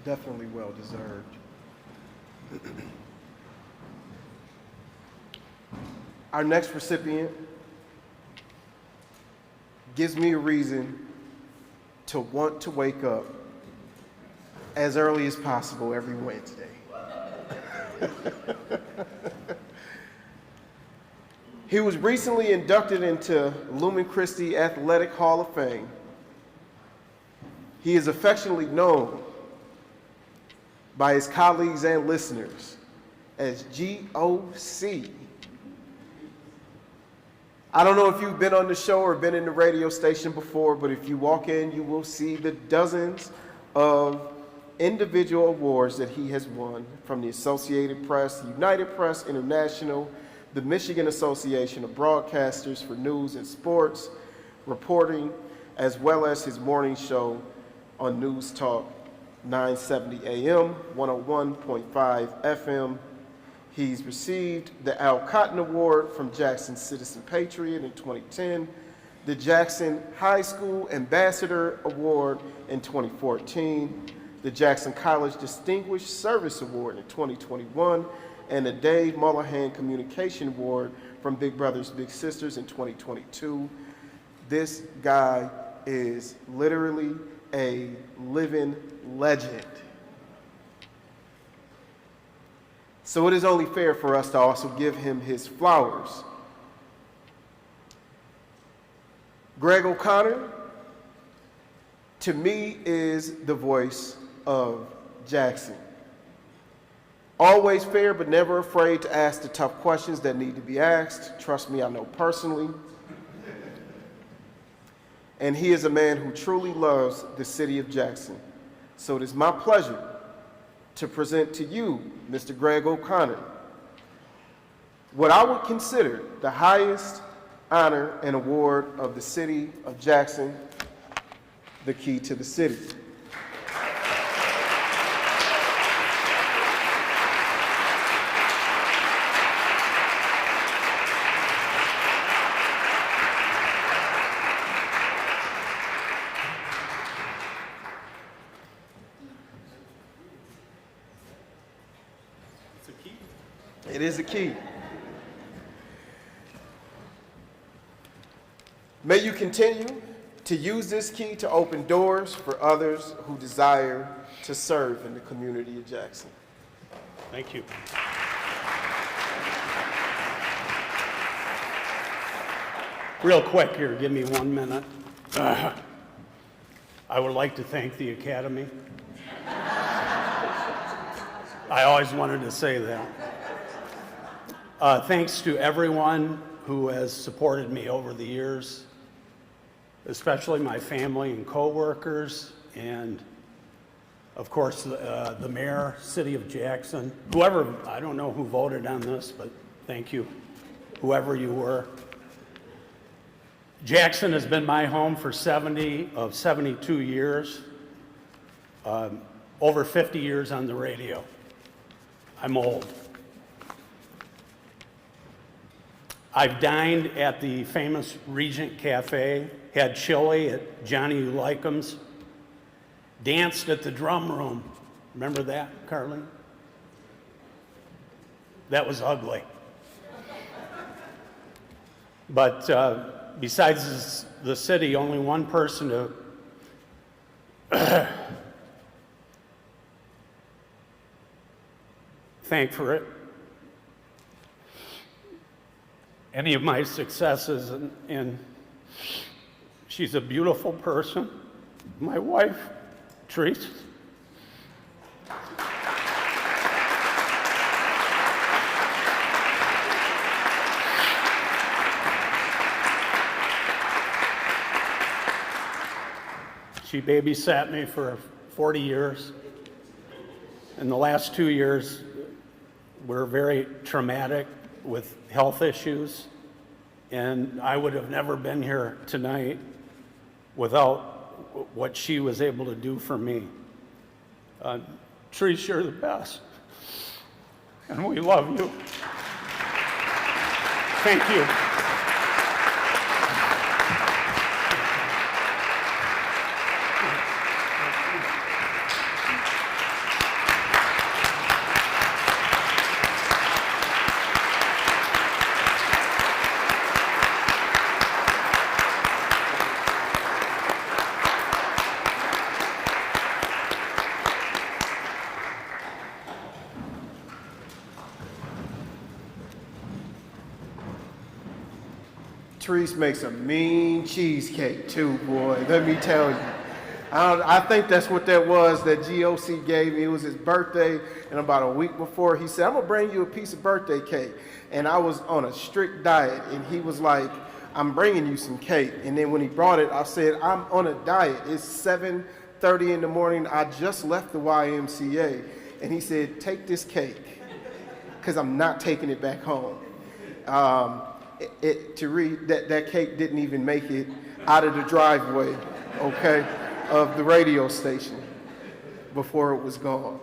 Definitely well deserved. Our next recipient gives me a reason to want to wake up as early as possible every Wednesday. He was recently inducted into Lumen Christi Athletic Hall of Fame. He is affectionately known by his colleagues and listeners as GOC. I don't know if you've been on the show or been in the radio station before, but if you walk in, you will see the dozens of individual awards that he has won from the Associated Press, United Press International, the Michigan Association of Broadcasters for News and Sports Reporting, as well as his morning show on News Talk 970 AM, 101.5 FM. He's received the Al Cotton Award from Jackson Citizen Patriot in 2010, the Jackson High School Ambassador Award in 2014, the Jackson College Distinguished Service Award in 2021, and the Dave Mullahan Communication Award from Big Brothers Big Sisters in 2022. This guy is literally a living legend. So it is only fair for us to also give him his flowers. Greg O'Connor, to me, is the voice of Jackson. Always fair, but never afraid to ask the tough questions that need to be asked. Trust me, I know personally. And he is a man who truly loves the city of Jackson. So it is my pleasure to present to you, Mr. Greg O'Connor, what I would consider the highest honor and award of the city of Jackson, the Key to the City. It is a key. May you continue to use this key to open doors for others who desire to serve in the community of Jackson. Thank you. Real quick here, give me 1 minute. I would like to thank the Academy. I always wanted to say that. Thanks to everyone who has supported me over the years, especially my family and coworkers, and of course the mayor, city of Jackson, whoever, I don't know who voted on this, but thank you, whoever you were. Jackson has been my home for 72 years, over 50 years on the radio. I'm old. I've dined at the famous Regent Cafe, had chili at Johnny You Like 'Em's, danced at the drum room. Remember that, Carlene? That was ugly. But besides the city, only one person to thank for it. Any of my successes, and she's a beautiful person, my wife, Teresa. She babysat me for 40 years. In the last 2 years, were very traumatic with health issues, and I would have never been here tonight without what she was able to do for me. Teresa, you're the best, and we love you. Thank you. Therese makes a mean cheesecake too, boy, let me tell you. I think that's what that was that GOC gave me. It was his birthday, and about a week before, he said, I'm gonna bring you a piece of birthday cake. And I was on a strict diet, and he was like, I'm bringing you some cake. And then when he brought it, I said, I'm on a diet. It's 7 7:30 in the morning. I just left the YMCA, and he said, "Take this cake, because I'm not taking it back home." To read that cake didn't even make it out of the driveway, okay, of the radio station before it was gone.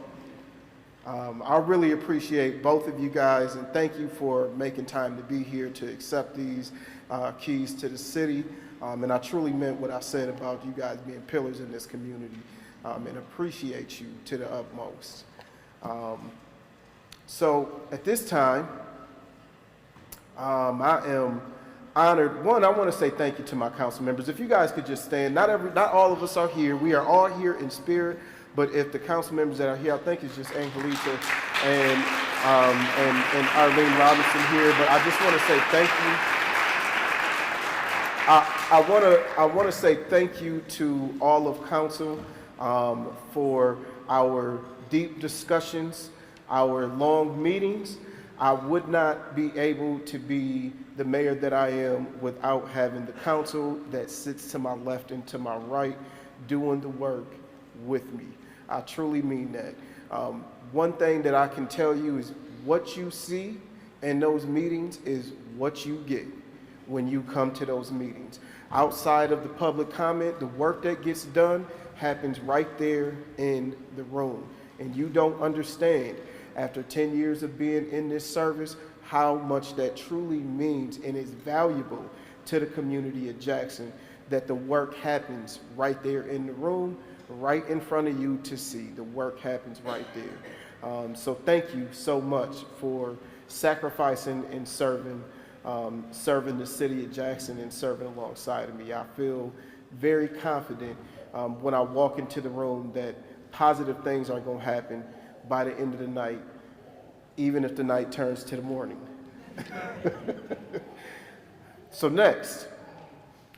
I really appreciate both of you guys, and thank you for making time to be here to accept these keys to the city. And I truly meant what I said about you guys being pillars in this community, and appreciate you to the utmost. So at this time, I am honored. One, I want to say thank you to my council members. If you guys could just stand. Not all of us are here. We are all here in spirit. But if the council members that are here, I think it's just Angelica and Arlene Robinson here. But I just want to say thank you. I want to say thank you to all of council for our deep discussions, our long meetings. I would not be able to be the mayor that I am without having the council that sits to my left and to my right doing the work with me. I truly mean that. One thing that I can tell you is what you see in those meetings is what you get when you come to those meetings. Outside of the public comment, the work that gets done happens right there in the room. And you don't understand, after 10 years of being in this service, how much that truly means and is valuable to the community of Jackson, that the work happens right there in the room, right in front of you to see. The work happens right there. So thank you so much for sacrificing and serving the city of Jackson and serving alongside of me. I feel very confident when I walk into the room that positive things are going to happen by the end of the night, even if the night turns to the morning. So next,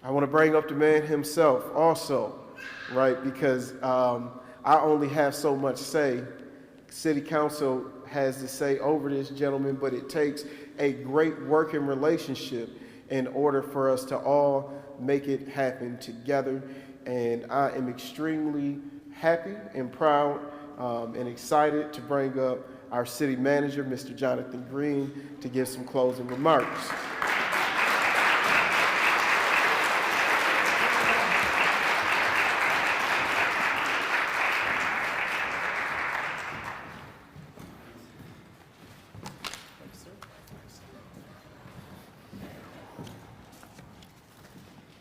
I want to bring up the man himself also, right? Because I only have so much say. City Council has to say over this gentleman, but it takes a great working relationship in order for us to all make it happen together. And I am extremely happy and proud and excited to bring up our city manager, Mr. Jonathan Green, to give some closing remarks.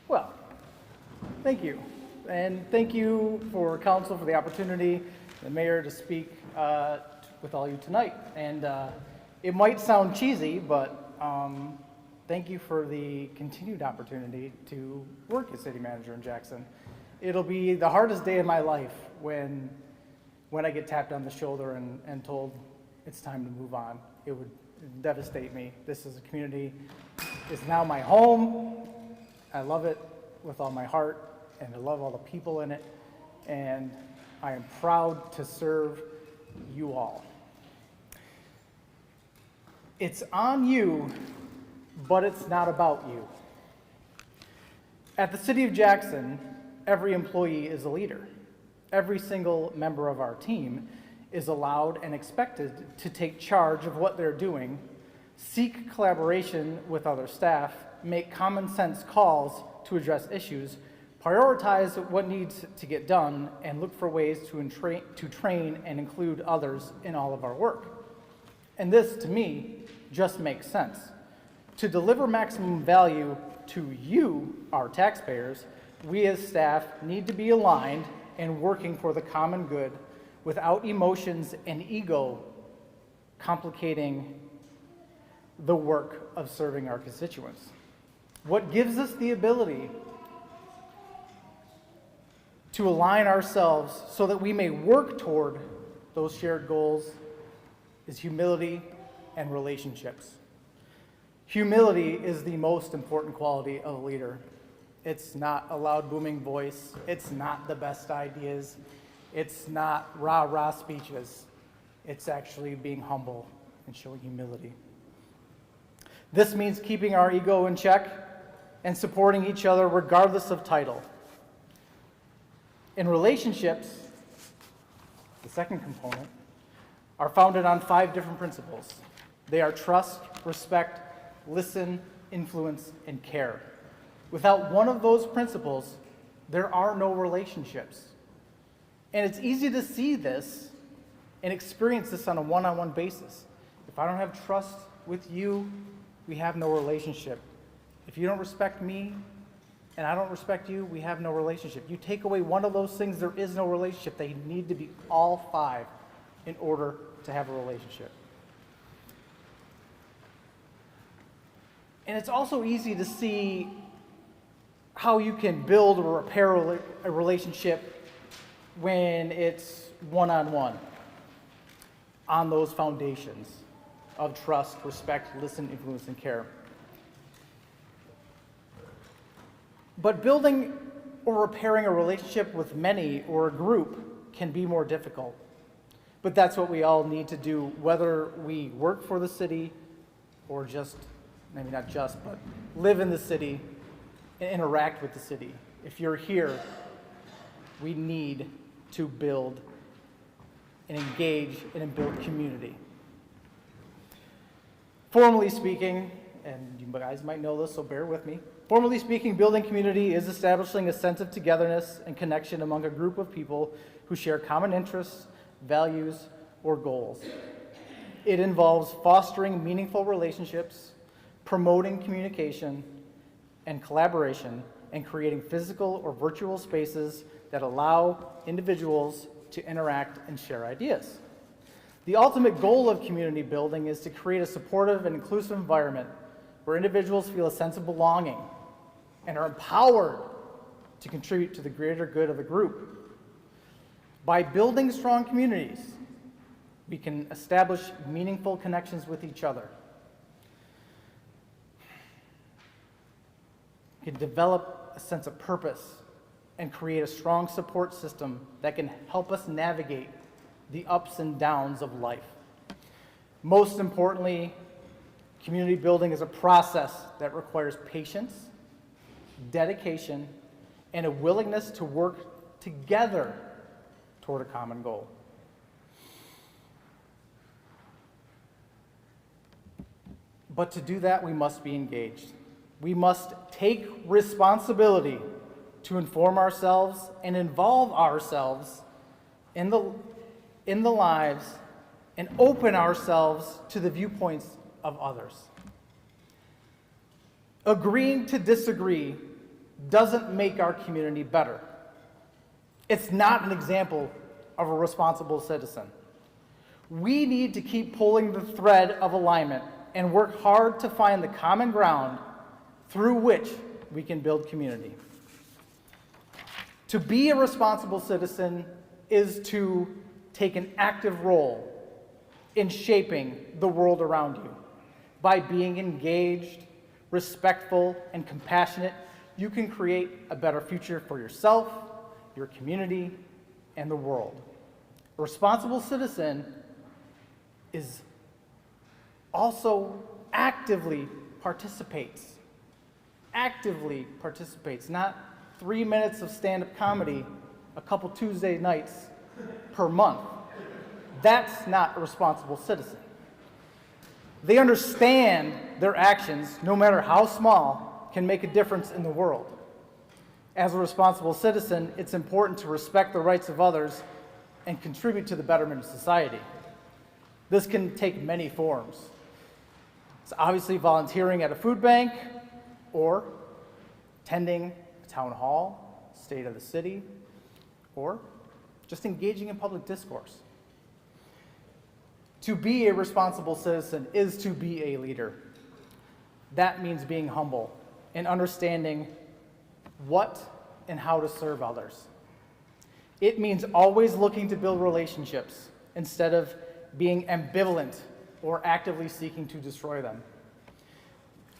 Well, thank you. And thank you for council for the opportunity, the mayor, to speak with all you tonight. And it might sound cheesy, but thank you for the continued opportunity to work as city manager in Jackson. It'll be the hardest day of my life when I get tapped on the shoulder and told it's time to move on. It would devastate me. This is a community, it's now my home. I love it with all my heart, and I love all the people in it, and I am proud to serve you all. It's on you, but it's not about you. At the City of Jackson, every employee is a leader. Every single member of our team is allowed and expected to take charge of what they're doing, seek collaboration with other staff, make common sense calls to address issues, prioritize what needs to get done, and look for ways to train and include others in all of our work. And this, to me, just makes sense. To deliver maximum value to you, our taxpayers, we as staff need to be aligned and working for the common good without emotions and ego complicating the work of serving our constituents. What gives us the ability to align ourselves so that we may work toward those shared goals is humility and relationships. Humility is the most important quality of a leader. It's not a loud booming voice. It's not the best ideas. It's not rah-rah speeches. It's actually being humble and showing humility. This means keeping our ego in check and supporting each other regardless of title. And relationships, the second component, are founded on 5 different principles. They are trust, respect, listen, influence, and care. Without one of those principles, there are no relationships. And it's easy to see this and experience this on a one-on-one basis. If I don't have trust with you, we have no relationship. If you don't respect me and I don't respect you, we have no relationship. You take away one of those things, there is no relationship. They need to be all 5 in order to have a relationship. And it's also easy to see how you can build or repair a relationship when it's one-on-one on those foundations of trust, respect, listen, influence, and care. But building or repairing a relationship with many or a group can be more difficult. But that's what we all need to do, whether we work for the city or just, maybe not just, but live in the city and interact with the city. If you're here, we need to build and engage and build community. Formally speaking, and you guys might know this, so bear with me. Formally speaking, building community is establishing a sense of togetherness and connection among a group of people who share common interests, values, or goals. It involves fostering meaningful relationships, promoting communication and collaboration, and creating physical or virtual spaces that allow individuals to interact and share ideas. The ultimate goal of community building is to create a supportive and inclusive environment where individuals feel a sense of belonging and are empowered to contribute to the greater good of the group. By building strong communities, we can establish meaningful connections with each other. We can develop a sense of purpose and create a strong support system that can help us navigate the ups and downs of life. Most importantly, community building is a process that requires patience, dedication, and a willingness to work together toward a common goal. But to do that, we must be engaged. We must take responsibility to inform ourselves and involve ourselves in the lives and open ourselves to the viewpoints of others. Agreeing to disagree doesn't make our community better. It's not an example of a responsible citizen. We need to keep pulling the thread of alignment and work hard to find the common ground through which we can build community. To be a responsible citizen is to take an active role in shaping the world around you. By being engaged, respectful, and compassionate, you can create a better future for yourself, your community, and the world. A responsible citizen is also actively participates, not 3 minutes of stand-up comedy a couple Tuesday nights per month. That's not a responsible citizen. They understand their actions, no matter how small, can make a difference in the world. As a responsible citizen, it's important to respect the rights of others and contribute to the betterment of society. This can take many forms. It's obviously volunteering at a food bank, or attending a town hall, state of the city, or just engaging in public discourse. To be a responsible citizen is to be a leader. That means being humble and understanding what and how to serve others. It means always looking to build relationships instead of being ambivalent or actively seeking to destroy them.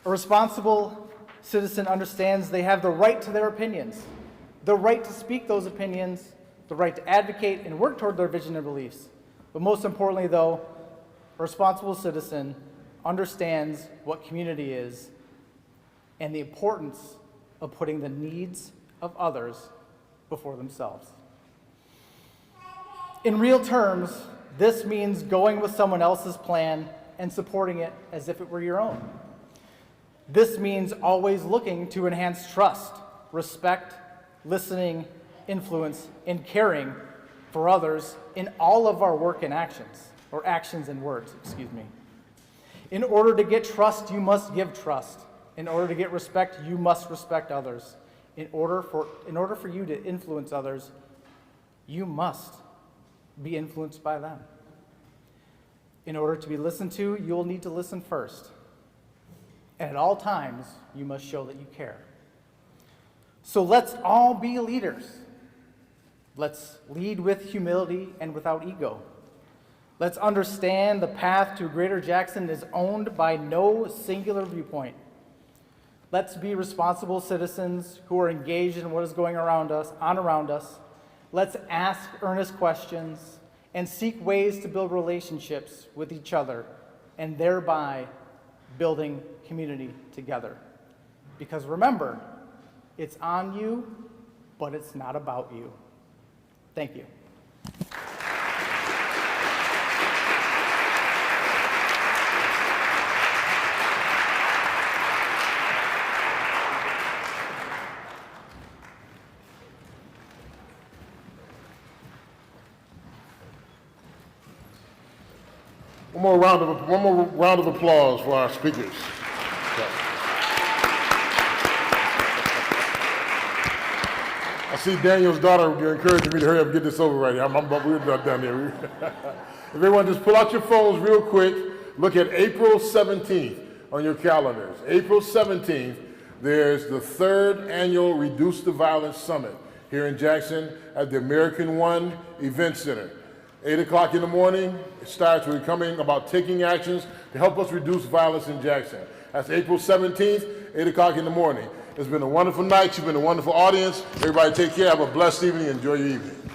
A responsible citizen understands they have the right to their opinions, the right to speak those opinions, the right to advocate and work toward their vision and beliefs. But most importantly, though, a responsible citizen understands what community is and the importance of putting the needs of others before themselves. In real terms, this means going with someone else's plan and supporting it as if it were your own. This means always looking to enhance trust, respect, listening, influence, and caring for others in all of our work and actions, or actions and words, excuse me. In order to get trust, you must give trust. In order to get respect, you must respect others. In order for you to influence others, you must be influenced by them. In order to be listened to, you will need to listen first. And at all times, you must show that you care. So let's all be leaders. Let's lead with humility and without ego. Let's understand the path to Greater Jackson is owned by no singular viewpoint. Let's be responsible citizens who are engaged in what is going around us. Let's ask earnest questions and seek ways to build relationships with each other and thereby building community together. Because remember, it's on you, but it's not about you. Thank you. One more round of applause for our speakers. I see Daniel's daughter encouraging me to hurry up and get this over right here. We're not done here. Everyone just pull out your phones real quick. Look at April 17th on your calendars. April 17th, there's the 3rd annual Reduce the Violence Summit here in Jackson at the American One Event Center. 8 o'clock in the morning, it starts. We're coming about taking actions to help us reduce violence in Jackson. That's April 17th, 8 o'clock in the morning. It's been a wonderful night. You've been a wonderful audience. Everybody take care. Have a blessed evening. Enjoy your evening.